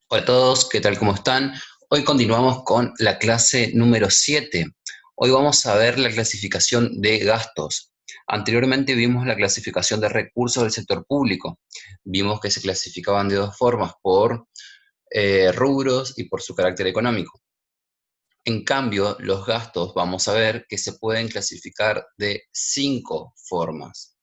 Hola a todos, ¿qué tal? ¿Cómo están? Hoy continuamos con la clase número 7. Hoy vamos a ver la clasificación de gastos. Anteriormente vimos la clasificación de recursos del sector público. Vimos que se clasificaban de dos formas, por rubros y por su carácter económico. En cambio, los gastos vamos a ver que se pueden clasificar de 5 formas.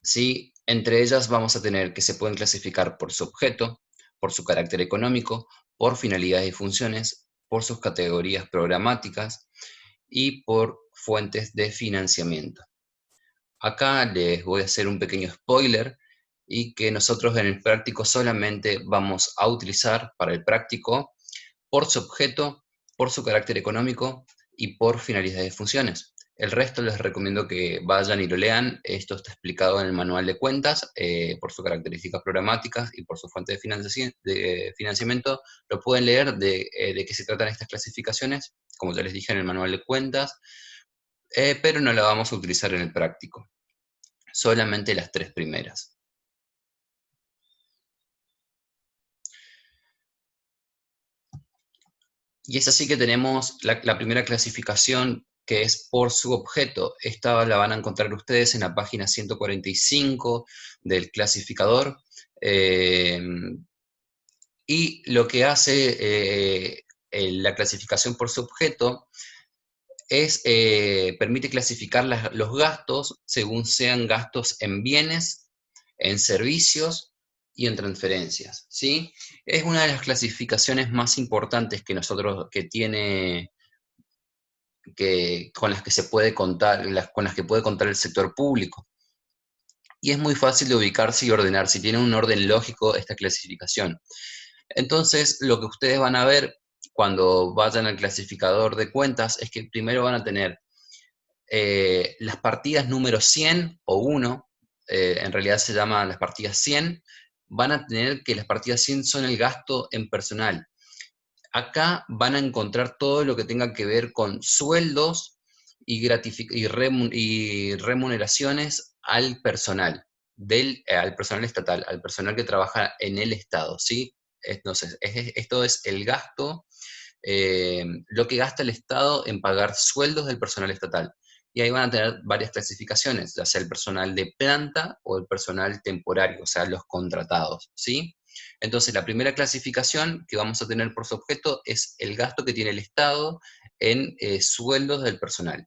¿Sí? Entre ellas vamos a tener que se pueden clasificar por su objeto, por su carácter económico, por finalidades y funciones, por sus categorías programáticas y por fuentes de financiamiento. Acá les voy a hacer un pequeño spoiler y que nosotros en el práctico solamente vamos a utilizar para el práctico por su objeto, por su carácter económico y por finalidades y funciones. El resto les recomiendo que vayan y lo lean. Esto está explicado en el manual de cuentas, por sus características programáticas y por su fuente de financiamiento. Lo pueden leer de qué se tratan estas clasificaciones, como ya les dije en el manual de cuentas, pero no la vamos a utilizar en el práctico. Solamente las 3 primeras. Y es así que tenemos la primera clasificación, que es por su objeto. Esta la van a encontrar ustedes en la página 145 del clasificador. Eh, y lo que hace la clasificación por su objeto es, permite clasificar los gastos según sean gastos en bienes, en servicios y en transferencias, ¿sí? Es una de las clasificaciones más importantes que nosotros, que tiene, con las que se puede contar, con las que puede contar el sector público. Y es muy fácil de ubicarse y ordenar, si tiene un orden lógico esta clasificación. Entonces, lo que ustedes van a ver cuando vayan al clasificador de cuentas es que primero van a tener las partidas número 100 o 1, en realidad se llaman las partidas 100, van a tener que las partidas 100 son el gasto en personal. Acá van a encontrar todo lo que tenga que ver con sueldos y remuneraciones al personal, al personal estatal, al personal que trabaja en el Estado, ¿sí? Entonces, esto es el gasto, lo que gasta el Estado en pagar sueldos del personal estatal. Y ahí van a tener varias clasificaciones, ya sea el personal de planta o el personal temporario, o sea, los contratados, ¿sí? Entonces, la primera clasificación que vamos a tener por su objeto es el gasto que tiene el Estado en sueldos del personal.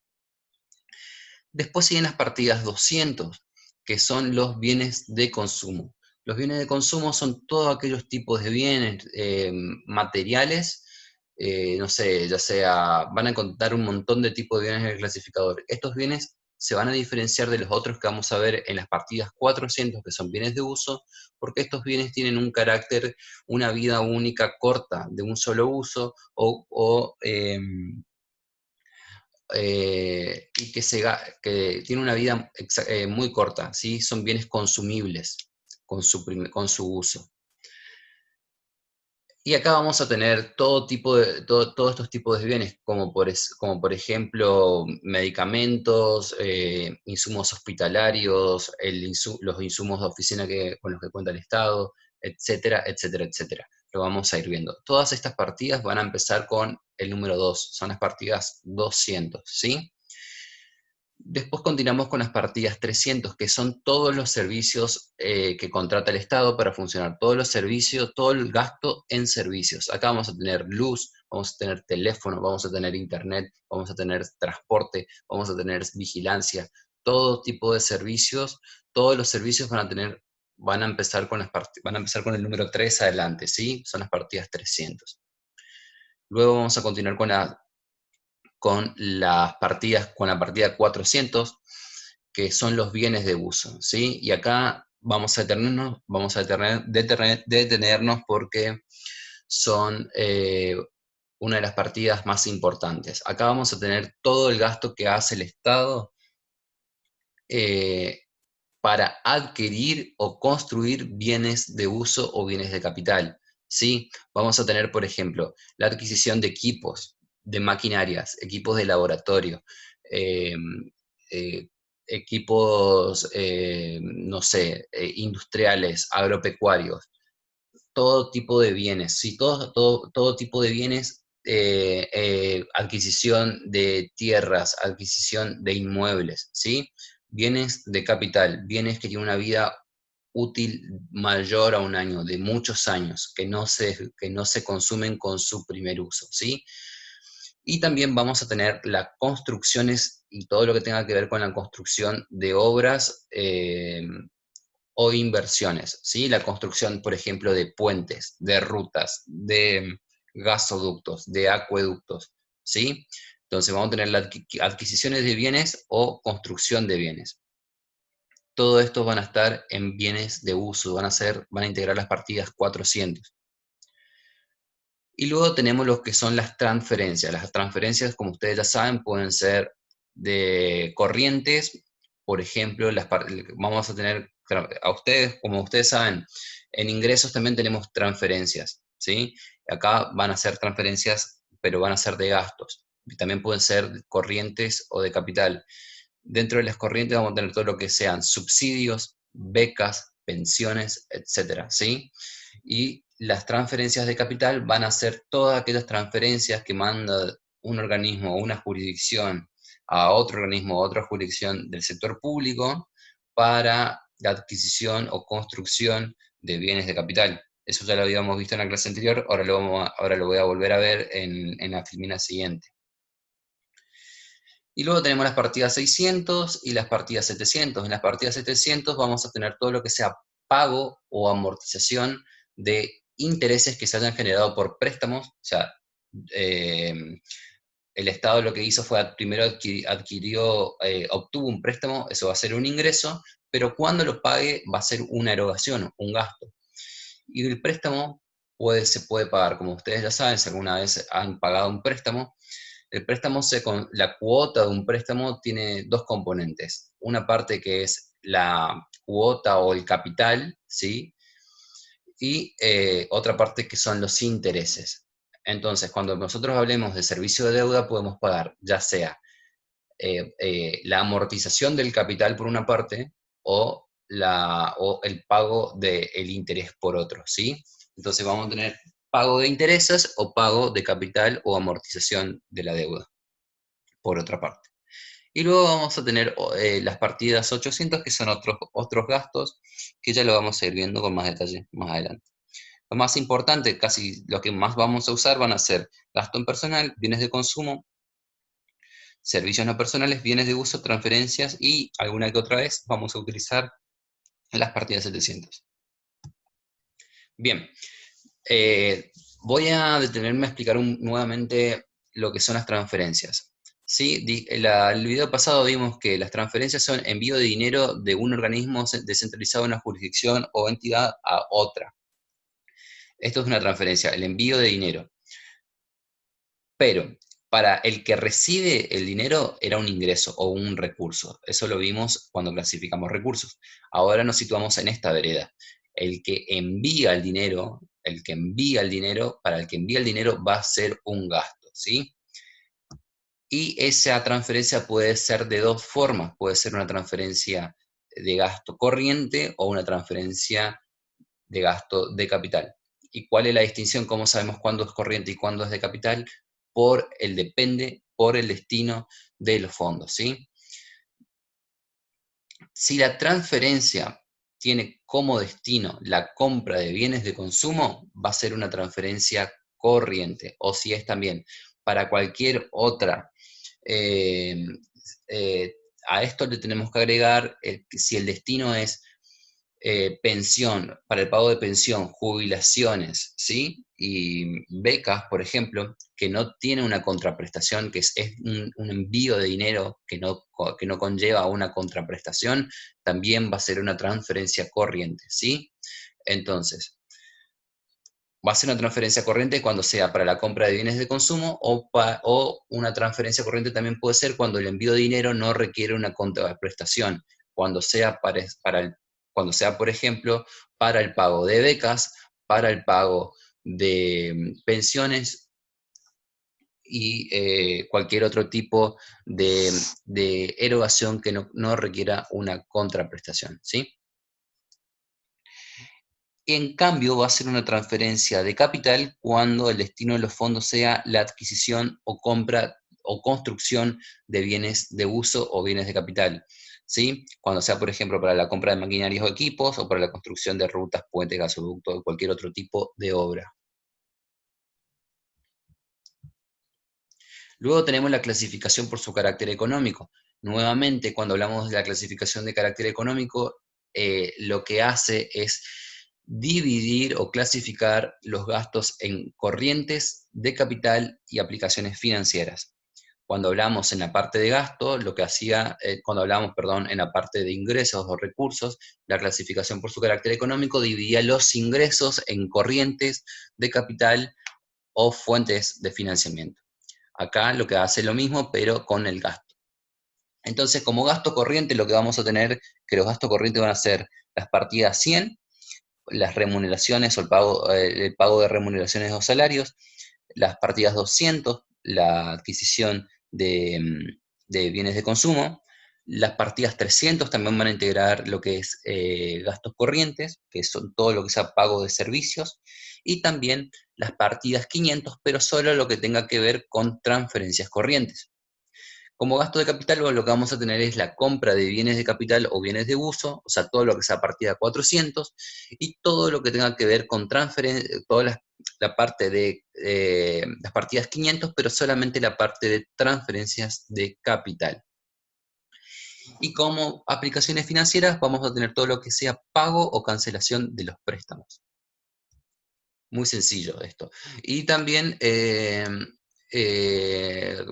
Después siguen las partidas 200, que son los bienes de consumo. Los bienes de consumo son todos aquellos tipos de bienes materiales, no sé, ya sea, van a encontrar un montón de tipos de bienes en el clasificador. Estos bienes se van a diferenciar de los otros que vamos a ver en las partidas 400, que son bienes de uso, porque estos bienes tienen un carácter, una vida única corta, de un solo uso, y que tiene una vida muy corta, ¿sí? Son bienes consumibles con su uso. Y acá vamos a tener todos estos tipos de bienes, como por ejemplo medicamentos, insumos hospitalarios, los insumos de oficina con los que cuenta el Estado, etcétera, etcétera, etcétera. Lo vamos a ir viendo. Todas estas partidas van a empezar con el número 2, son las partidas 200, ¿sí? Después continuamos con las partidas 300, que son todos los servicios que contrata el Estado para funcionar, todos los servicios, todo el gasto en servicios. Acá vamos a tener luz, vamos a tener teléfono, vamos a tener internet, vamos a tener transporte, vamos a tener vigilancia, todo tipo de servicios. Todos los servicios van a empezar van a empezar con el número 3 adelante, ¿sí? Son las partidas 300. Luego vamos a continuar con la partida 400, que son los bienes de uso, ¿sí? Y acá detenernos porque son una de las partidas más importantes. Acá vamos a tener todo el gasto que hace el Estado eh, para adquirir o construir bienes de uso o bienes de capital, ¿sí? Vamos a tener, por ejemplo, la adquisición de equipos, de maquinarias, equipos de laboratorio, eh, eh, equipos, no sé, industriales, agropecuarios. todo tipo de bienes, ¿sí? Todo tipo de bienes, adquisición de tierras, adquisición de inmuebles, ¿sí? Bienes de capital, bienes que tienen una vida útil mayor a un año, de muchos años, que no se consumen con su primer uso, ¿sí? Y también vamos a tener las construcciones y todo lo que tenga que ver con la construcción de obras o inversiones, ¿sí? La construcción, por ejemplo, de puentes, de rutas, de gasoductos, de acueductos, ¿sí? Entonces vamos a tener las adquisiciones de bienes o construcción de bienes. Todo esto van a estar en bienes de uso, van a integrar las partidas 400. Y luego tenemos lo que son las transferencias. Las transferencias, como ustedes ya saben, pueden ser de corrientes. Por ejemplo, vamos a tener, a ustedes, como ustedes saben, en ingresos también tenemos transferencias, ¿sí? Acá van a ser transferencias, pero van a ser de gastos. También pueden ser corrientes o de capital. Dentro de las corrientes vamos a tener todo lo que sean subsidios, becas, pensiones, etcétera, ¿sí? Y las transferencias de capital van a ser todas aquellas transferencias que manda un organismo o una jurisdicción a otro organismo o otra jurisdicción del sector público para la adquisición o construcción de bienes de capital. Eso ya lo habíamos visto en la clase anterior, ahora lo voy a volver a ver en la filmina siguiente. Y luego tenemos las partidas 600 y las partidas 700. En las partidas 700 vamos a tener todo lo que sea pago o amortización de intereses que se hayan generado por préstamos. O sea, eh, el Estado lo que hizo fue primero obtuvo un préstamo, eso va a ser un ingreso, pero cuando lo pague va a ser una erogación, un gasto. Y el préstamo se puede pagar, como ustedes ya saben, si alguna vez han pagado un préstamo, la cuota de un préstamo tiene dos componentes. Una parte que es la cuota o el capital, ¿sí? Y otra parte que son los intereses. Entonces, cuando nosotros hablemos de servicio de deuda, podemos pagar ya sea la amortización del capital por una parte o el pago del interés por otro, ¿sí? Entonces vamos a tener pago de intereses o pago de capital o amortización de la deuda, por otra parte. Y luego vamos a tener las partidas 800, que son otros gastos, que ya lo vamos a ir viendo con más detalle más adelante. Lo más importante, casi lo que más vamos a usar van a ser gasto en personal, bienes de consumo, servicios no personales, bienes de uso, transferencias y alguna que otra vez vamos a utilizar las partidas 700. Bien, voy a detenerme a explicar nuevamente lo que son las transferencias. ¿Sí? El video pasado vimos que las transferencias son envío de dinero de un organismo descentralizado en una jurisdicción o entidad a otra. Esto es una transferencia, el envío de dinero. Pero para el que recibe el dinero era un ingreso o un recurso. Eso lo vimos cuando clasificamos recursos. Ahora nos situamos en esta vereda. El que envía el dinero, para el que envía el dinero va a ser un gasto, ¿sí? Y esa transferencia puede ser de dos formas. Puede ser una transferencia de gasto corriente o una transferencia de gasto de capital. ¿Y cuál es la distinción? ¿Cómo sabemos cuándo es corriente y cuándo es de capital? Depende por el destino de los fondos, ¿sí? Si la transferencia tiene como destino la compra de bienes de consumo, va a ser una transferencia corriente. O si es también para cualquier otra, eh, eh, a esto le tenemos que agregar si el destino es pensión, para el pago de pensión, jubilaciones, ¿sí? Y becas, por ejemplo, que no tiene una contraprestación, que es un envío de dinero que no conlleva una contraprestación, también va a ser una transferencia corriente, ¿sí? Entonces, va a ser una transferencia corriente cuando sea para la compra de bienes de consumo o una transferencia corriente también puede ser cuando el envío de dinero no requiere una contraprestación, cuando sea, cuando sea, por ejemplo, para el pago de becas, para el pago de pensiones y cualquier otro tipo de erogación que no requiera una contraprestación, ¿sí? En cambio, va a ser una transferencia de capital cuando el destino de los fondos sea la adquisición o compra o construcción de bienes de uso o bienes de capital, ¿sí? Cuando sea, por ejemplo, para la compra de maquinarias o equipos o para la construcción de rutas, puentes, gasoductos o cualquier otro tipo de obra. Luego tenemos la clasificación por su carácter económico. Nuevamente, cuando hablamos de la clasificación de carácter económico, lo que hace es dividir o clasificar los gastos en corrientes de capital y aplicaciones financieras. Cuando hablamos en la parte de gasto, lo que hacía, cuando hablamos, perdón, en la parte de ingresos o recursos, la clasificación por su carácter económico dividía los ingresos en corrientes de capital o fuentes de financiamiento. Acá lo que hace lo mismo, pero con el gasto. Entonces, como gasto corriente, lo que vamos a tener, que los gastos corrientes van a ser las partidas 100, las remuneraciones o el pago de remuneraciones o salarios, las partidas 200, la adquisición de bienes de consumo, las partidas 300 también van a integrar lo que es gastos corrientes, que son todo lo que sea pago de servicios, y también las partidas 500, pero solo lo que tenga que ver con transferencias corrientes. Como gasto de capital, lo que vamos a tener es la compra de bienes de capital o bienes de uso, o sea, todo lo que sea a partir de 400, y todo lo que tenga que ver con transferencia, la parte de las partidas 500, pero solamente la parte de transferencias de capital. Y como aplicaciones financieras, vamos a tener todo lo que sea pago o cancelación de los préstamos. Muy sencillo esto. Y también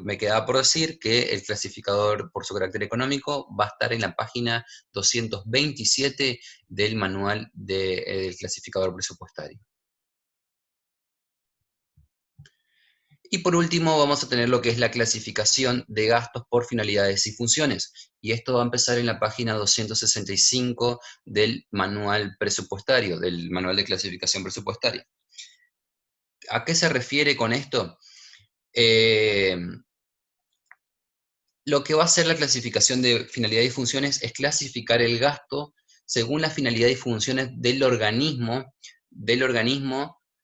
me quedaba por decir que el clasificador por su carácter económico va a estar en la página 227 del manual del clasificador presupuestario. Y por último vamos a tener lo que es la clasificación de gastos por finalidades y funciones. Y esto va a empezar en la página 265 del manual presupuestario, del manual de clasificación presupuestaria. ¿A qué se refiere con esto? Eh, lo que va a hacer la clasificación de finalidad y funciones es clasificar el gasto según la finalidad y funciones del organismo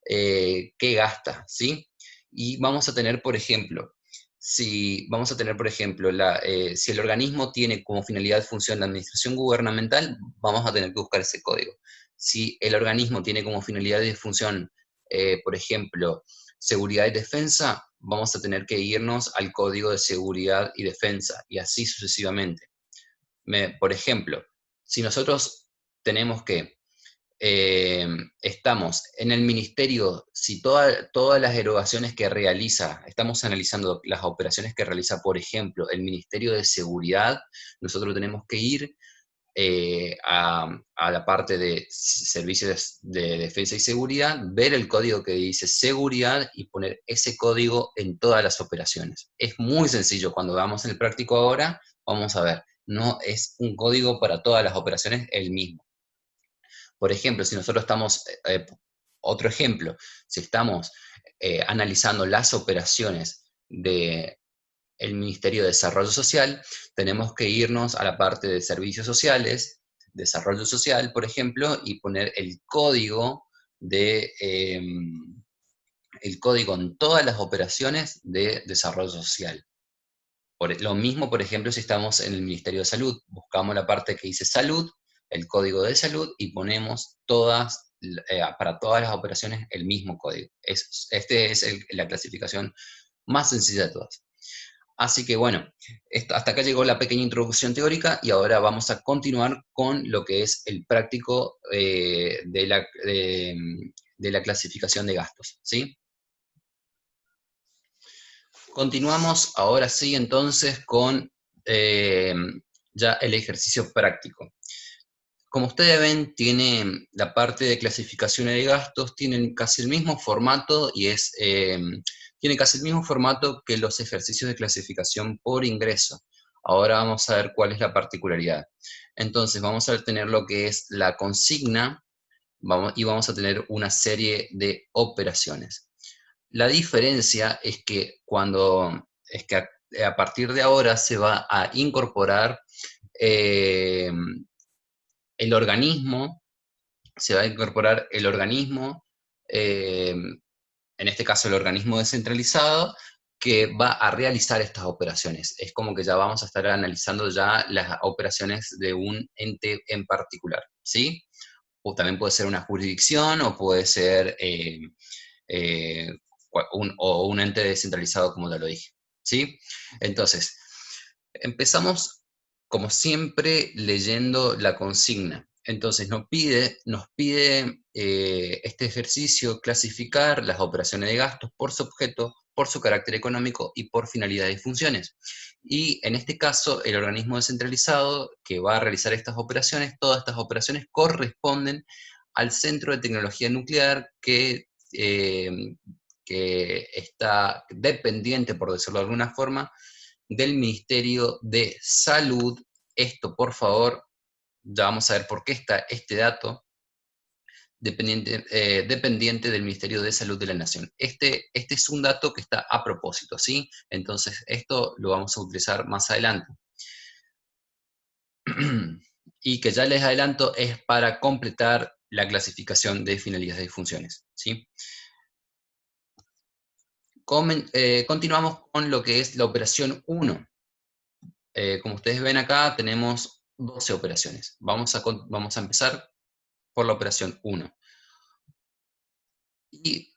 que gasta, ¿sí? Y vamos a tener, por ejemplo, si el organismo tiene como finalidad y función la administración gubernamental, vamos a tener que buscar ese código. Si el organismo tiene como finalidad y función, por ejemplo, seguridad y defensa, vamos a tener que irnos al código de seguridad y defensa, y así sucesivamente. Por ejemplo, si nosotros tenemos que, estamos en el ministerio, si todas las erogaciones que realiza, estamos analizando las operaciones que realiza, por ejemplo, el Ministerio de Seguridad, nosotros tenemos que ir a la parte de servicios de defensa y seguridad, ver el código que dice seguridad y poner ese código en todas las operaciones. Es muy sencillo, cuando veamos en el práctico ahora, vamos a ver, no es un código para todas las operaciones el mismo. Por ejemplo, si nosotros estamos, otro ejemplo, si estamos analizando las operaciones de el Ministerio de Desarrollo Social, tenemos que irnos a la parte de servicios sociales, desarrollo social, por ejemplo, y poner el código en todas las operaciones de desarrollo social. Lo mismo, por ejemplo, si estamos en el Ministerio de Salud, buscamos la parte que dice salud, el código de salud, y ponemos para todas las operaciones el mismo código. Este es la clasificación más sencilla de todas. Así que bueno, hasta acá llegó la pequeña introducción teórica y ahora vamos a continuar con lo que es el práctico de la clasificación de gastos, ¿sí? Continuamos ahora sí entonces con eh, ya el ejercicio práctico. Como ustedes ven, tiene la parte de clasificación de gastos, tienen casi el mismo formato tiene casi el mismo formato que los ejercicios de clasificación por ingreso. Ahora vamos a ver cuál es la particularidad. Entonces, vamos a tener lo que es la consigna y vamos a tener una serie de operaciones. La diferencia es que a partir de ahora se va a incorporar eh, el organismo se va a incorporar el organismo, en este caso el organismo descentralizado, que va a realizar estas operaciones. Es como que ya vamos a estar analizando ya las operaciones de un ente en particular, ¿sí? O también puede ser una jurisdicción, o puede ser eh, o un ente descentralizado, como ya lo dije, ¿sí? Entonces, empezamos, como siempre, leyendo la consigna. Entonces nos pide este ejercicio clasificar las operaciones de gastos por su objeto, por su carácter económico y por finalidades y funciones. Y en este caso, el organismo descentralizado que va a realizar estas operaciones, todas estas operaciones corresponden al Centro de Tecnología Nuclear que está dependiente, por decirlo de alguna forma, del Ministerio de Salud. Esto, por favor, ya vamos a ver por qué está este dato dependiente del Ministerio de Salud de la Nación. Este es un dato que está a propósito, ¿sí? Entonces, esto lo vamos a utilizar más adelante. Y que ya les adelanto, es para completar la clasificación de finalidades y funciones, ¿sí? Continuamos con lo que es la operación 1. Como ustedes ven acá, tenemos 12 operaciones. Vamos a empezar por la operación 1. Y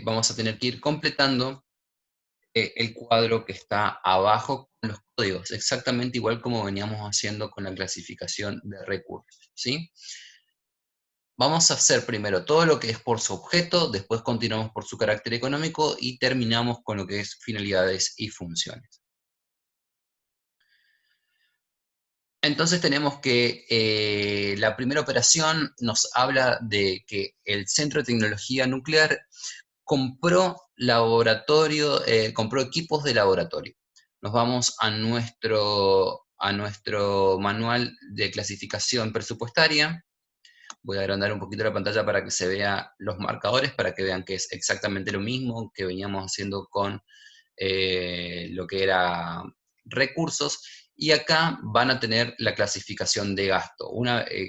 vamos a tener que ir completando el cuadro que está abajo con los códigos, exactamente igual como veníamos haciendo con la clasificación de recursos, ¿sí? Vamos a hacer primero todo lo que es por su objeto, después continuamos por su carácter económico y terminamos con lo que es finalidades y funciones. Entonces tenemos que la primera operación nos habla de que el Centro de Tecnología Nuclear compró compró equipos de laboratorio. Nos vamos a nuestro manual de clasificación presupuestaria. Voy a agrandar un poquito la pantalla para que se vean los marcadores, para que vean que es exactamente lo mismo que veníamos haciendo con lo que era recursos, y acá van a tener la clasificación de gasto,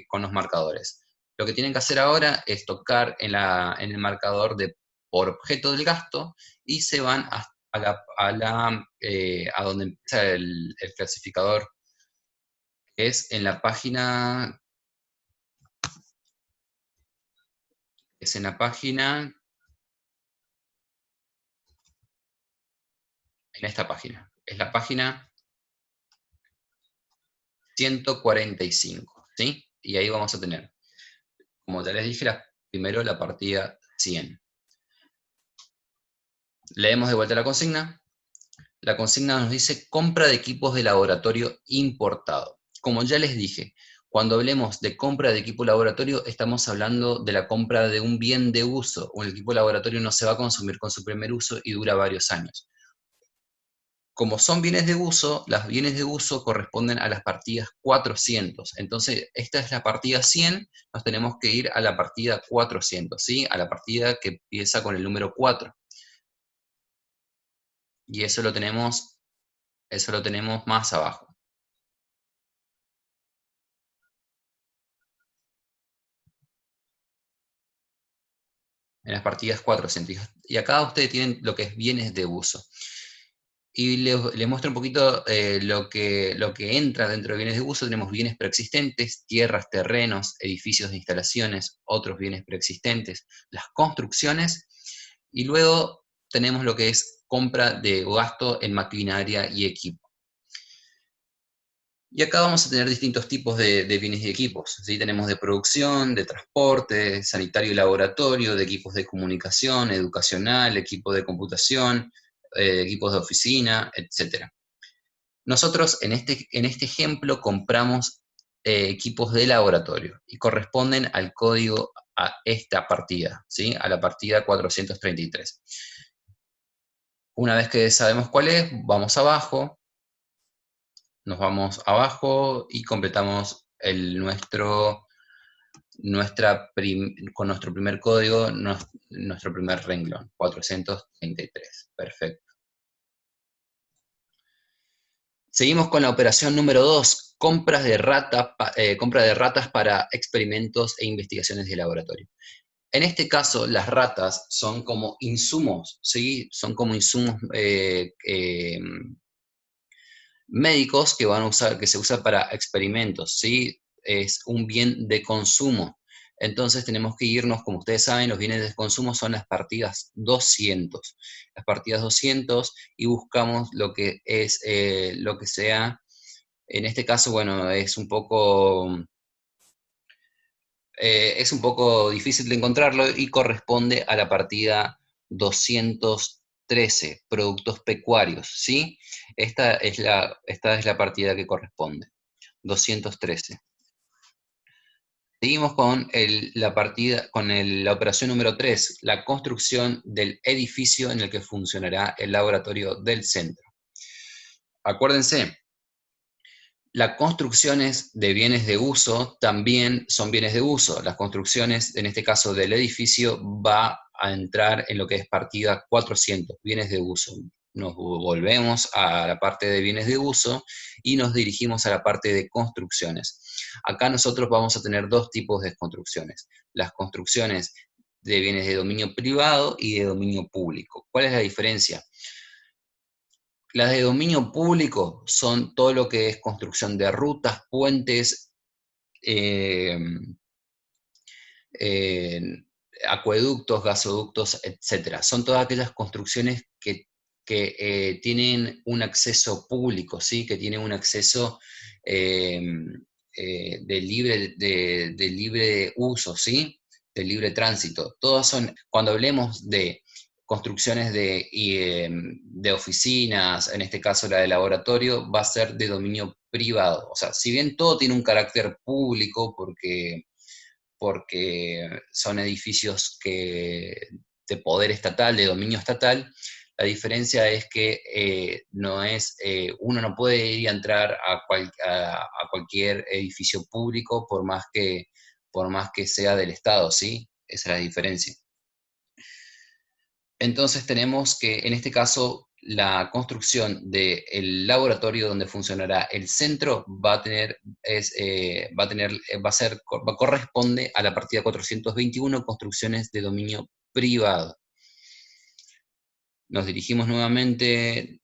con los marcadores. Lo que tienen que hacer ahora es tocar en el marcador de por objeto del gasto y se van a donde empieza el clasificador, que es en la página, en esta página. Es la página 145, ¿sí? Y ahí vamos a tener, como ya les dije, primero la partida 100. Leemos de vuelta la consigna. La consigna nos dice compra de equipos de laboratorio importado. Como ya les dije, cuando hablemos de compra de equipo de laboratorio, estamos hablando de la compra de un bien de uso. Un equipo de laboratorio no se va a consumir con su primer uso y dura varios años. Como son bienes de uso, los bienes de uso corresponden a las partidas 400. Entonces, esta es la partida 100, nos tenemos que ir a la partida 400, ¿sí? A la partida que empieza con el número 4. Y eso lo tenemos más abajo. En las partidas 400. Y acá ustedes tienen lo que es bienes de uso. Y les muestro un poquito lo que entra dentro de bienes de uso. Tenemos bienes preexistentes, tierras, terrenos, edificios de instalaciones, otros bienes preexistentes, las construcciones, y luego tenemos lo que es compra de gasto en maquinaria y equipo. Y acá vamos a tener distintos tipos de bienes y equipos, ¿sí? Tenemos de producción, de transporte, sanitario y laboratorio, de equipos de comunicación, educacional, equipo de computación, equipos de oficina, etc. Nosotros en este ejemplo compramos equipos de laboratorio y corresponden al código a esta partida, ¿sí? A la partida 433. Una vez que sabemos cuál es, nos vamos abajo y completamos con nuestro primer código, nuestro primer renglón, 433. Perfecto. Seguimos con la operación número 2, compra de ratas para experimentos e investigaciones de laboratorio. En este caso, las ratas son como insumos, ¿sí? Son como insumos médicos que que se usa para experimentos, ¿sí? Es un bien de consumo. Entonces tenemos que irnos, como ustedes saben, los bienes de consumo son las partidas 200. Las partidas 200 y buscamos lo que es, lo que sea, en este caso, bueno, es un poco difícil de encontrarlo y corresponde a la partida 213, productos pecuarios, ¿sí? Esta es la partida que corresponde, 213. Seguimos con la operación número 3, la construcción del edificio en el que funcionará el laboratorio del centro. Acuérdense, las construcciones de bienes de uso también son bienes de uso. Las construcciones, en este caso del edificio, va a entrar en lo que es partida 400, bienes de uso. Nos volvemos a la parte de bienes de uso y nos dirigimos a la parte de construcciones. Acá nosotros vamos a tener dos tipos de construcciones. Las construcciones de bienes de dominio privado y de dominio público. ¿Cuál es la diferencia? Las de dominio público son todo lo que es construcción de rutas, puentes, eh, eh, acueductos, gasoductos, etcétera. Son todas aquellas construcciones que tienen un acceso público, ¿sí? Que tienen un acceso eh, de libre uso, ¿sí? De libre tránsito. Todas son, cuando hablemos de construcciones de oficinas, en este caso la de laboratorio, va a ser de dominio privado. O sea, si bien todo tiene un carácter público, porque son edificios de poder estatal, de dominio estatal, la diferencia es que uno no puede ir y entrar a cualquier edificio público por más que sea del Estado, ¿sí? Esa es la diferencia. Entonces tenemos que, en este caso, la construcción del laboratorio donde funcionará el centro corresponde a la partida 421, construcciones de dominio privado. Nos dirigimos nuevamente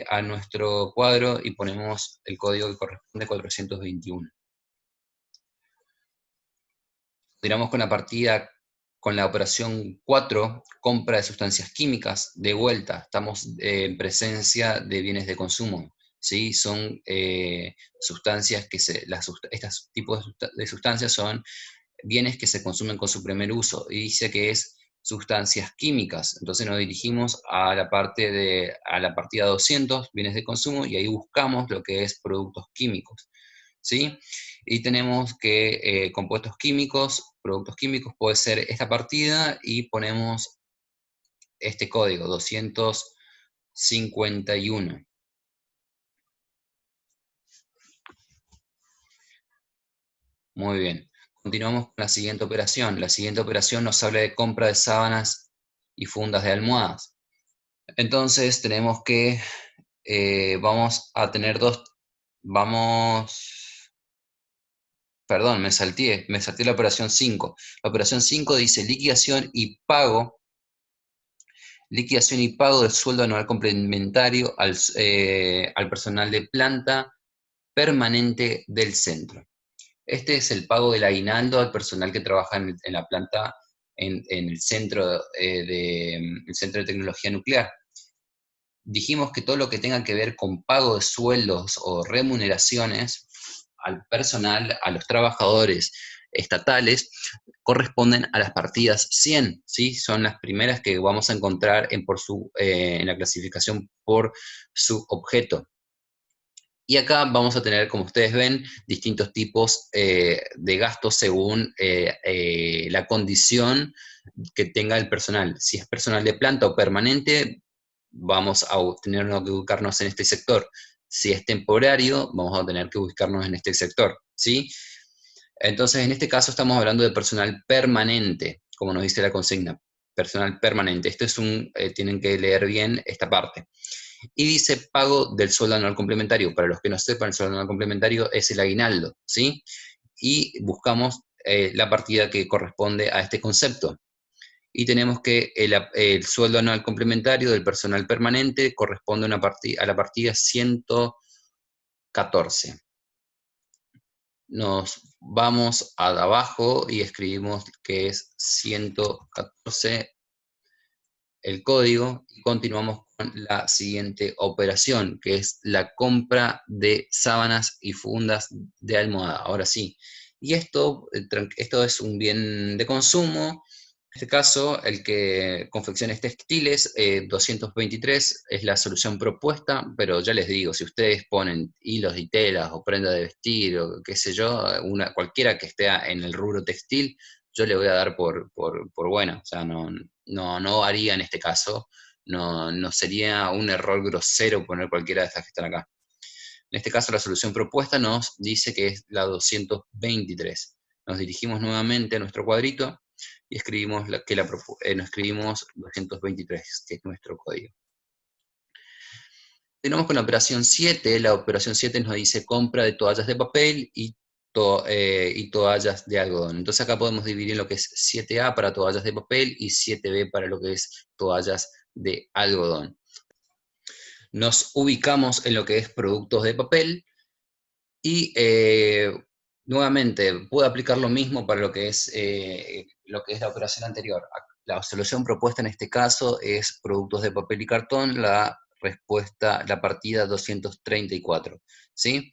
a nuestro cuadro y ponemos el código que corresponde a 421. Continuamos con la operación 4, compra de sustancias químicas. De vuelta, estamos en presencia de bienes de consumo, ¿sí? Son sustancias estos tipos de sustancias son bienes que se consumen con su primer uso, y dice que es sustancias químicas. Entonces nos dirigimos a la partida 200, bienes de consumo, y ahí buscamos lo que es productos químicos, ¿sí? Y tenemos que productos químicos puede ser esta partida, y ponemos este código, 251. Muy bien. Continuamos con la siguiente operación. La siguiente operación nos habla de compra de sábanas y fundas de almohadas. Entonces tenemos que, vamos a tener perdón, me salté la operación 5. La operación 5 dice liquidación y pago del sueldo anual complementario al personal de planta permanente del centro. Este es el pago del aguinaldo al personal que trabaja en la planta, en el centro de tecnología nuclear. Dijimos que todo lo que tenga que ver con pago de sueldos o remuneraciones al personal, a los trabajadores estatales, corresponden a las partidas 100, ¿sí? Son las primeras que vamos a encontrar en la clasificación por su objeto. Y acá vamos a tener, como ustedes ven, distintos tipos de gastos según la condición que tenga el personal. Si es personal de planta o permanente, vamos a tener que ubicarnos en este sector. Si es temporario, vamos a tener que ubicarnos en este sector, ¿sí? Entonces, en este caso estamos hablando de personal permanente, como nos dice la consigna, personal permanente. Tienen que leer bien esta parte. Y dice pago del sueldo anual complementario. Para los que no sepan, el sueldo anual complementario es el aguinaldo, ¿sí? Y buscamos la partida que corresponde a este concepto. Y tenemos que el sueldo anual complementario del personal permanente corresponde a la partida 114. Nos vamos abajo y escribimos que es 114 el código y continuamos con la siguiente operación, que es la compra de sábanas y fundas de almohada. Ahora sí. Y esto es un bien de consumo. En este caso, el que confecciones textiles, 223 es la solución propuesta, pero ya les digo, si ustedes ponen hilos y telas o prenda de vestir o qué sé yo, cualquiera que esté en el rubro textil, yo le voy a dar por buena. O sea, no haría en este caso, no sería un error grosero poner cualquiera de estas que están acá. En este caso, la solución propuesta nos dice que es la 223. Nos dirigimos nuevamente a nuestro cuadrito y escribimos, nos escribimos 223, que es nuestro código. Tenemos con la operación 7. La operación 7 nos dice compra de toallas de papel y toallas de algodón. Entonces acá podemos dividir en lo que es 7A para toallas de papel y 7B para lo que es toallas de algodón. Nos ubicamos en lo que es productos de papel y nuevamente puedo aplicar lo mismo para lo que es la operación anterior. La solución propuesta en este caso es productos de papel y cartón, la partida 234, ¿sí?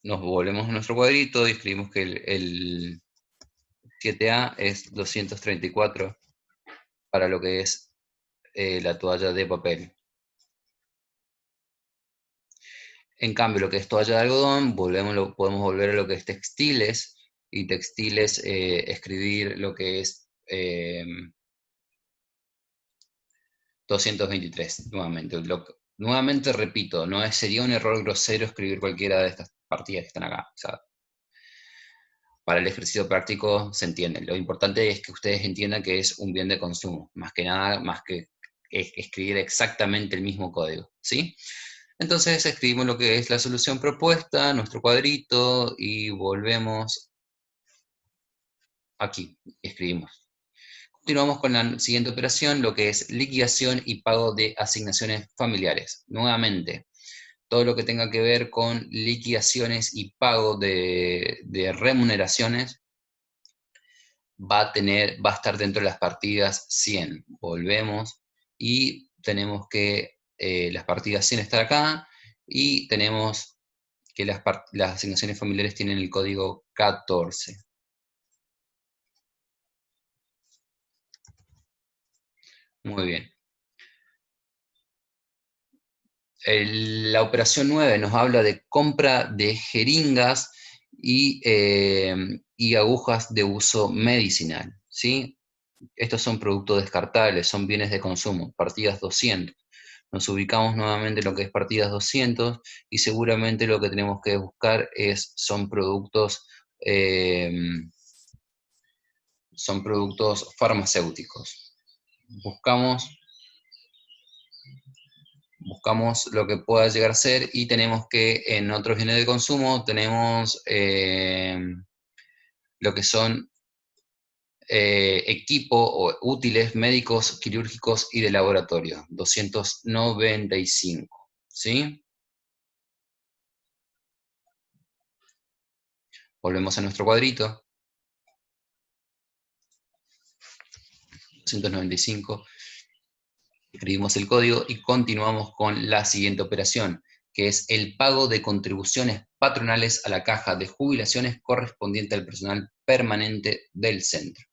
Nos volvemos a nuestro cuadrito y escribimos que el 7A es 234 para lo que es la toalla de papel. En cambio, lo que es toalla de algodón, podemos volver a lo que es textiles, y textiles escribir lo que es 223, nuevamente. Nuevamente repito, sería un error grosero escribir cualquiera de estas partidas que están acá. O sea, para el ejercicio práctico se entiende. Lo importante es que ustedes entiendan que es un bien de consumo, más que nada, más que escribir exactamente el mismo código, ¿sí? Entonces escribimos lo que es la solución propuesta, nuestro cuadrito, y volvemos aquí, escribimos. Continuamos con la siguiente operación, lo que es liquidación y pago de asignaciones familiares. Nuevamente, todo lo que tenga que ver con liquidaciones y pago de remuneraciones va a estar dentro de las partidas 100. Volvemos y tenemos que las partidas 100 están acá y tenemos que las asignaciones familiares tienen el código 14. Muy bien. La operación 9 nos habla de compra de jeringas y agujas de uso medicinal, ¿sí? Estos son productos descartables, son bienes de consumo, partidas 200. Nos ubicamos nuevamente en lo que es partidas 200 y seguramente lo que tenemos que buscar eh, son productos farmacéuticos. Buscamos lo que pueda llegar a ser y tenemos que en otros bienes de consumo tenemos lo que son equipo o útiles médicos, quirúrgicos y de laboratorio, 295, ¿sí? Volvemos a nuestro cuadrito, 295, escribimos el código y continuamos con la siguiente operación, que es el pago de contribuciones patronales a la caja de jubilaciones correspondiente al personal permanente del centro.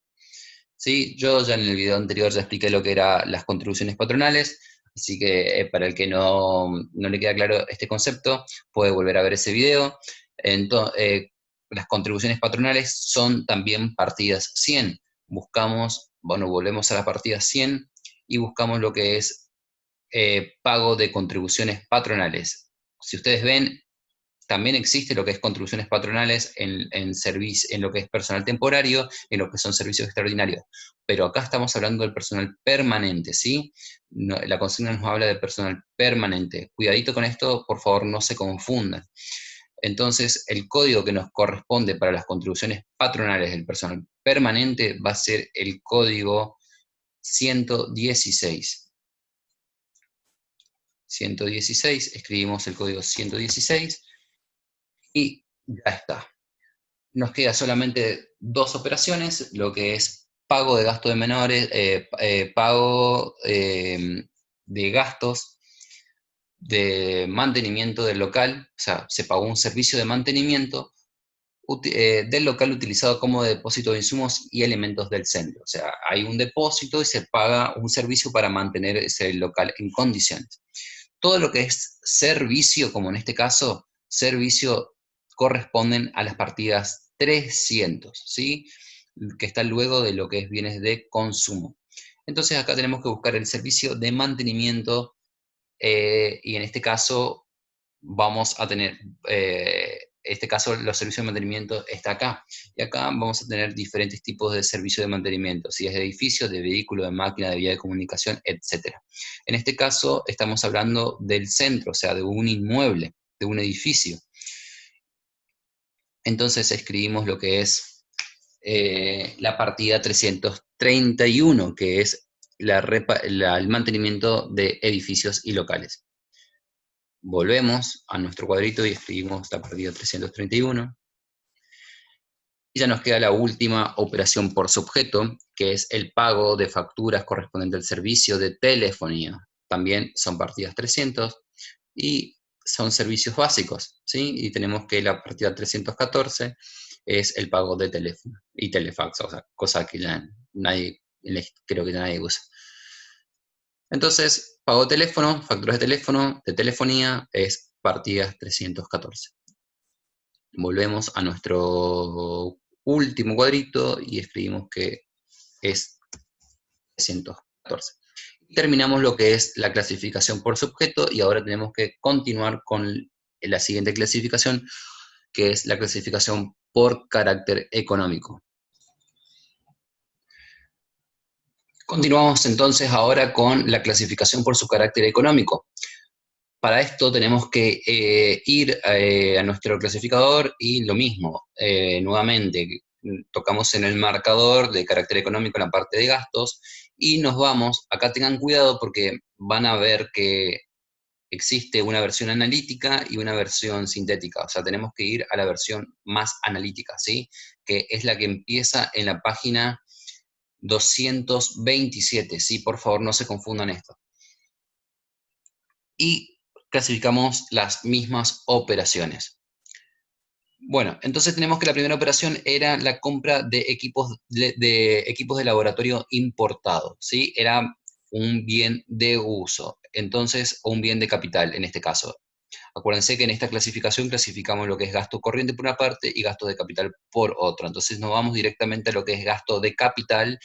¿Sí? Yo ya en el video anterior ya expliqué lo que eran las contribuciones patronales, así que para el que no le queda claro este concepto, puede volver a ver ese video. Entonces, las contribuciones patronales son también partidas 100. Volvemos a la partida 100 y buscamos lo que es pago de contribuciones patronales. Si ustedes ven, También existe lo que es contribuciones patronales en lo que es personal temporario, en lo que son servicios extraordinarios. Pero acá estamos hablando del personal permanente, ¿sí? La consigna nos habla de personal permanente. Cuidadito con esto, por favor, no se confundan. Entonces, el código que nos corresponde para las contribuciones patronales del personal permanente va a ser el código 116. 116, escribimos el código 116 y ya está. Nos queda solamente dos operaciones, lo que es pago de gastos de menores, pago de gastos de mantenimiento del local, o sea, se pagó un servicio de mantenimiento del local utilizado como depósito de insumos y elementos del centro. O sea, hay un depósito y se paga un servicio para mantener ese local en condiciones. Todo lo que es servicio, como en este caso, servicio corresponden a las partidas 300, ¿sí? Que está luego de lo que es bienes de consumo. Entonces acá tenemos que buscar el servicio de mantenimiento y en este caso vamos a tener, este caso los servicios de mantenimiento está acá. Y acá vamos a tener diferentes tipos de servicios de mantenimiento, si es de edificio, de vehículo, de máquina, de vía de comunicación, etc. En este caso estamos hablando del centro, o sea, de un inmueble, de un edificio. Entonces escribimos lo que es la partida 331, que es el mantenimiento de edificios y locales. Volvemos a nuestro cuadrito y escribimos la partida 331. Y ya nos queda la última operación por sujeto, que es el pago de facturas correspondiente al servicio de telefonía. También son partidas 300 y son servicios básicos, ¿sí? Y tenemos que la partida 314 es el pago de teléfono y telefax, o sea, cosa que ya creo que ya nadie usa. Entonces, pago de teléfono, facturas de telefonía, es partidas 314. Volvemos a nuestro último cuadrito y escribimos que es 314. Terminamos lo que es la clasificación por sujeto y ahora tenemos que continuar con la siguiente clasificación, que es la clasificación por carácter económico. Continuamos entonces ahora con la clasificación por su carácter económico. Para esto tenemos que ir a nuestro clasificador y lo mismo, nuevamente, tocamos en el marcador de carácter económico en la parte de gastos y nos vamos, acá tengan cuidado porque van a ver que existe una versión analítica y una versión sintética, o sea, tenemos que ir a la versión más analítica, ¿sí? Que es la que empieza en la página 227, ¿sí? Por favor, no se confundan esto. Y clasificamos las mismas operaciones. Bueno, entonces tenemos que la primera operación era la compra de equipos de laboratorio importados, ¿sí? Era un bien de uso, entonces, o un bien de capital en este caso. Acuérdense que en esta clasificación clasificamos lo que es gasto corriente por una parte y gasto de capital por otra. Entonces nos vamos directamente a lo que es gasto de capital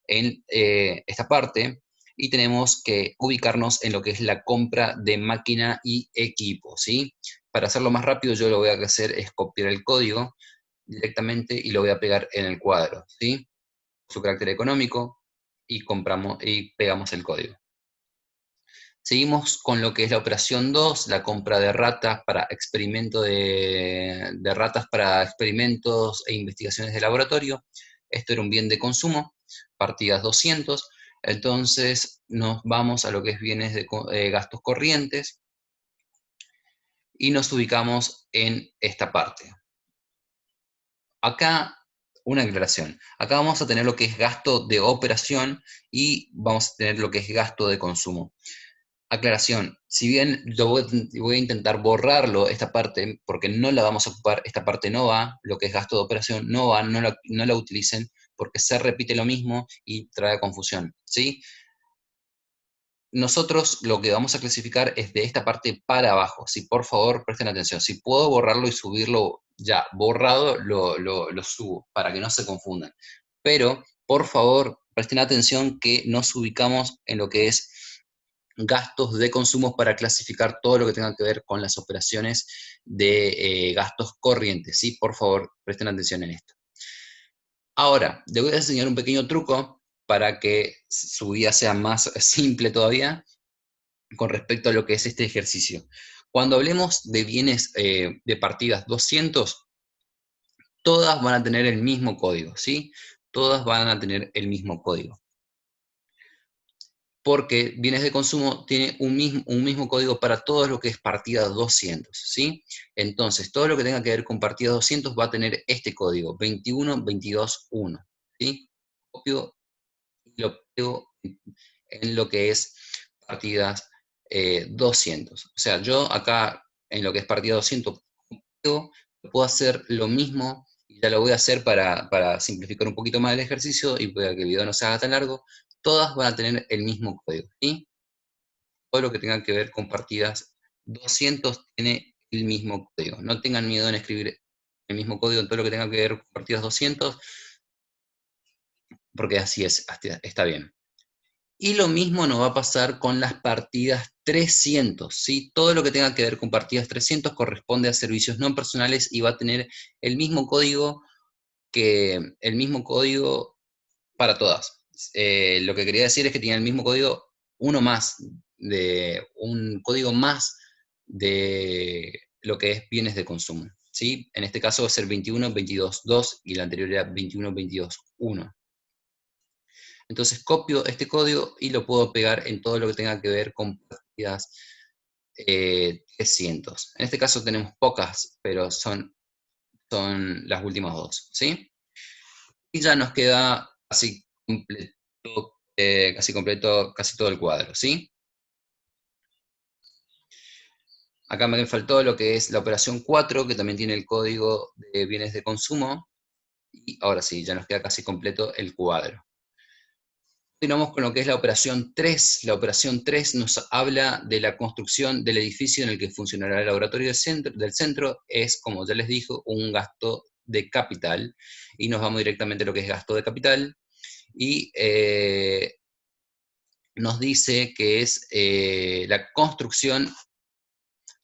en esta parte y tenemos que ubicarnos en lo que es la compra de máquina y equipo, ¿sí? Para hacerlo más rápido, yo lo que voy a hacer es copiar el código directamente y lo voy a pegar en el cuadro, ¿sí? Su carácter económico y pegamos el código. Seguimos con lo que es la operación 2, la compra de ratas para de ratas para experimentos e investigaciones de laboratorio. Esto era un bien de consumo, partidas 200. Entonces nos vamos a lo que es bienes de gastos corrientes y nos ubicamos en esta parte. Acá, una aclaración. Acá vamos a tener lo que es gasto de operación y vamos a tener lo que es gasto de consumo. Aclaración, si bien voy a intentar borrarlo esta parte, porque no la vamos a ocupar, esta parte no va, lo que es gasto de operación no va, no la utilicen, porque se repite lo mismo y trae confusión, ¿sí? Nosotros lo que vamos a clasificar es de esta parte para abajo, ¿sí? Por favor, presten atención. Si puedo borrarlo y subirlo ya borrado, lo subo, para que no se confundan. Pero, por favor, presten atención que nos ubicamos en lo que es gastos de consumos para clasificar todo lo que tenga que ver con las operaciones de gastos corrientes, ¿sí? Por favor, presten atención en esto. Ahora, les voy a enseñar un pequeño truco para que su vida sea más simple todavía con respecto a lo que es este ejercicio. Cuando hablemos de bienes de partidas 200, todas van a tener el mismo código, ¿sí? Todas van a tener el mismo código. Porque bienes de consumo tiene un mismo código para todo lo que es partida 200, ¿sí? Entonces, todo lo que tenga que ver con partida 200 va a tener este código, 21221, ¿sí? Copio y lo pego en lo que es partidas 200. O sea, yo acá, en lo que es partida 200, puedo hacer lo mismo, y ya lo voy a hacer para simplificar un poquito más el ejercicio y para que el video no se haga tan largo. Todas van a tener el mismo código, ¿sí? Todo lo que tenga que ver con partidas 200 tiene el mismo código. No tengan miedo en escribir el mismo código en todo lo que tenga que ver con partidas 200, porque así es, está bien. Y lo mismo nos va a pasar con las partidas 300, ¿sí? Todo lo que tenga que ver con partidas 300 corresponde a servicios no personales y va a tener el mismo código para todas. Lo que quería decir es que tiene el mismo código, un código más de lo que es bienes de consumo, ¿sí? En este caso va a ser 21.22.2 y el anterior era 21.22.1. Entonces copio este código y lo puedo pegar en todo lo que tenga que ver con partidas 300. En este caso tenemos pocas, pero son las últimas dos, ¿sí? Y ya nos queda casi todo el cuadro, ¿sí? Acá me faltó lo que es la operación 4, que también tiene el código de bienes de consumo, y ahora sí, ya nos queda casi completo el cuadro. Continuamos con lo que es la operación 3. La operación 3 nos habla de la construcción del edificio en el que funcionará el laboratorio del centro. Es, como ya les dijo, un gasto de capital, y nos vamos directamente a lo que es gasto de capital, y nos dice que es la construcción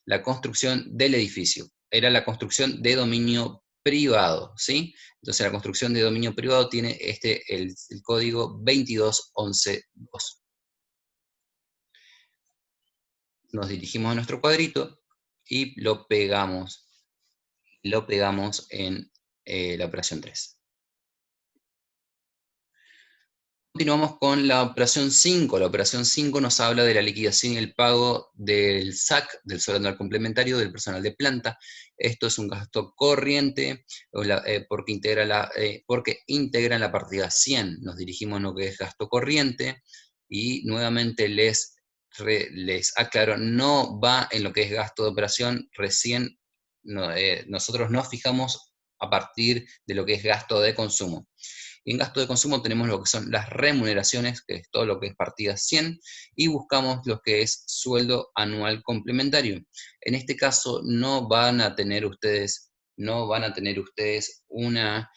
del edificio. Era la construcción de dominio privado, ¿sí? Entonces la construcción de dominio privado tiene el código 22112. Nos dirigimos a nuestro cuadrito y lo pegamos en la operación 3. Continuamos con la operación 5. La operación 5 nos habla de la liquidación y el pago del SAC, del sueldo anual complementario del personal de planta. Esto es un gasto corriente porque integra en la partida 100. Nos dirigimos a lo que es gasto corriente y nuevamente les aclaro, no va en lo que es gasto de operación. Recién nosotros nos fijamos a partir de lo que es gasto de consumo. Y en gasto de consumo tenemos lo que son las remuneraciones, que es todo lo que es partida 100, y buscamos lo que es sueldo anual complementario. En este caso no van a tener ustedes una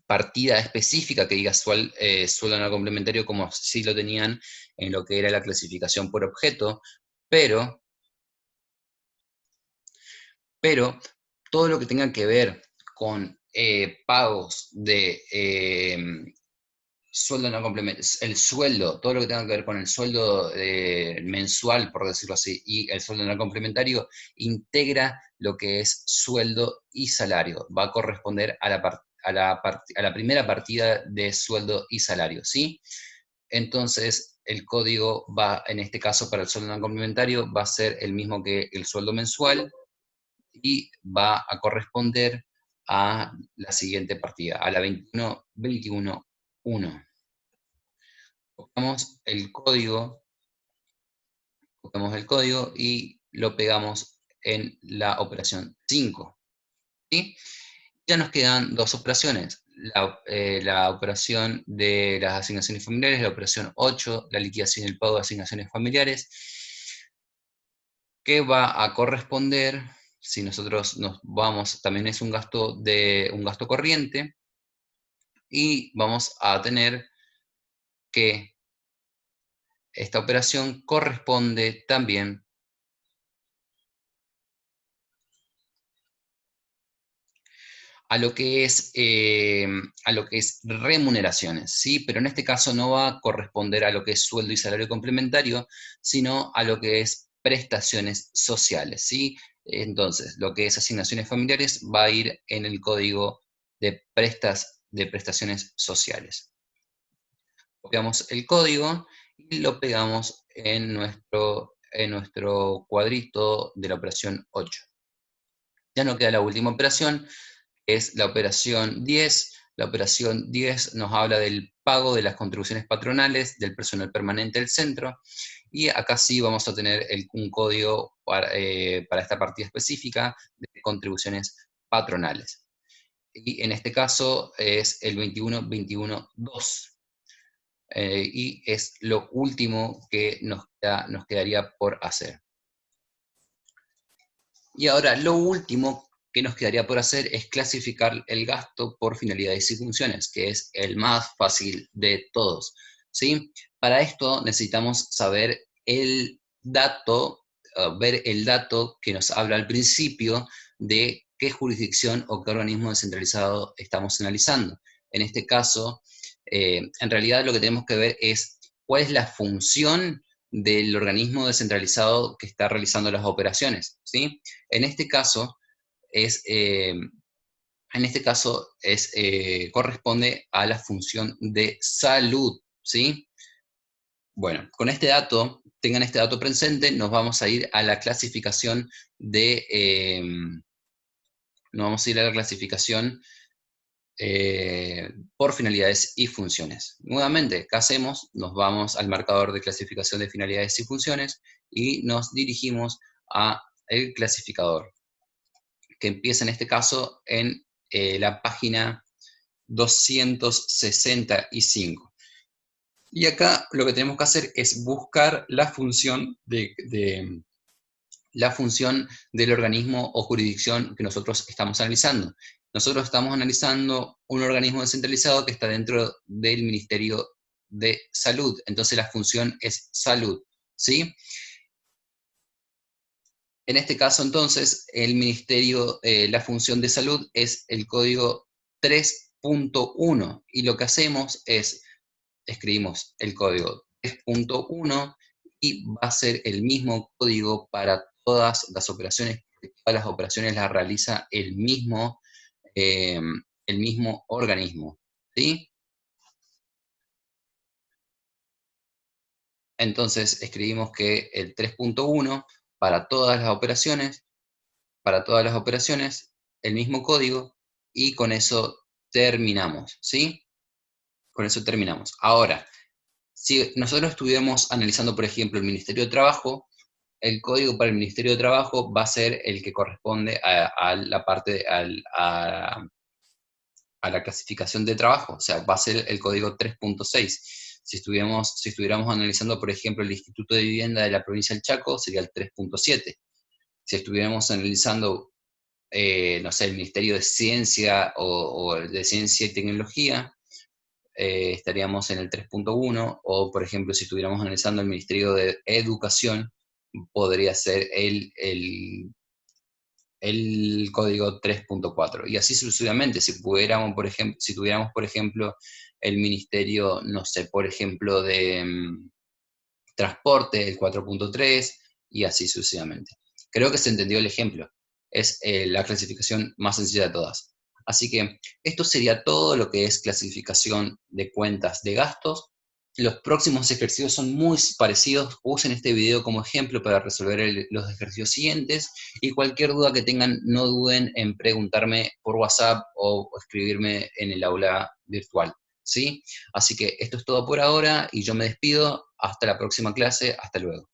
partida específica que diga sueldo anual complementario, como si lo tenían en lo que era la clasificación por objeto, pero todo lo que tenga que ver con pagos de sueldo no complementario, el sueldo, todo lo que tenga que ver con el sueldo mensual, por decirlo así, y el sueldo no complementario, integra lo que es sueldo y salario. Va a corresponder a la primera partida de sueldo y salario, ¿sí? Entonces, el código va, en este caso, para el sueldo no complementario, va a ser el mismo que el sueldo mensual, y va a corresponder a la siguiente partida, a la 21.21.1. Copiamos el código y lo pegamos en la operación 5. ¿Sí? Ya nos quedan dos operaciones, la operación de las asignaciones familiares, la operación 8, la liquidación y el pago de asignaciones familiares, que va a corresponder, si nosotros nos vamos, también es un gasto corriente, y vamos a tener que esta operación corresponde también a lo que es remuneraciones, ¿sí? Pero en este caso no va a corresponder a lo que es sueldo y salario complementario, sino a lo que es prestaciones sociales, ¿sí? Entonces, lo que es asignaciones familiares va a ir en el código de prestaciones sociales. Copiamos el código y lo pegamos en nuestro cuadrito de la operación 8. Ya nos queda la última operación, es la operación 10. La operación 10 nos habla del pago de las contribuciones patronales del personal permanente del centro, y acá sí vamos a tener un código para esta partida específica de contribuciones patronales. Y en este caso es el 21.21.2. Y es lo último que nos quedaría por hacer. Y ahora, lo último que nos quedaría por hacer es clasificar el gasto por finalidades y funciones, que es el más fácil de todos, ¿sí? Para esto necesitamos saber el dato, ver el dato que nos habla al principio de qué jurisdicción o qué organismo descentralizado estamos analizando. En este caso, en realidad lo que tenemos que ver es cuál es la función del organismo descentralizado que está realizando las operaciones, ¿sí? En este caso, corresponde a la función de salud, ¿sí? Bueno, con este dato, tengan este dato presente, nos vamos a ir a la clasificación por finalidades y funciones. Nuevamente, ¿qué hacemos? Nos vamos al marcador de clasificación de finalidades y funciones y nos dirigimos a el clasificador, que empieza en este caso en la página 265. Y acá lo que tenemos que hacer es buscar la función del organismo o jurisdicción que nosotros estamos analizando. Nosotros estamos analizando un organismo descentralizado que está dentro del Ministerio de Salud, entonces la función es salud, ¿sí? En este caso, entonces, la función de salud es el código 3.1, y lo que hacemos es, escribimos el código 3.1 y va a ser el mismo código para todas las operaciones, porque todas las operaciones las realiza eh, el mismo organismo, ¿sí? Entonces, escribimos que el 3.1 para todas las operaciones, el mismo código, y con eso terminamos, ¿sí? Con eso terminamos. Ahora, si nosotros estuviéramos analizando, por ejemplo, el Ministerio de Trabajo, el código para el Ministerio de Trabajo va a ser el que corresponde a la parte, a la clasificación de trabajo, o sea, va a ser el código 3.6. Si estuviéramos analizando, por ejemplo, el Instituto de Vivienda de la provincia del Chaco, sería el 3.7. Si estuviéramos analizando, no sé, el Ministerio de Ciencia o de Ciencia y Tecnología, estaríamos en el 3.1, o por ejemplo, si estuviéramos analizando el Ministerio de Educación, podría ser el código 3.4, y así sucesivamente. Si tuviéramos, por ejemplo, el Ministerio, no sé, por ejemplo, de Transporte, el 4.3, y así sucesivamente. Creo que se entendió el ejemplo. Es la clasificación más sencilla de todas. Así que esto sería todo lo que es clasificación de cuentas de gastos. Los próximos ejercicios son muy parecidos. Usen este video como ejemplo para resolver los ejercicios siguientes, y cualquier duda que tengan, no duden en preguntarme por WhatsApp o escribirme en el aula virtual, ¿sí? Así que esto es todo por ahora y yo me despido. Hasta la próxima clase. Hasta luego.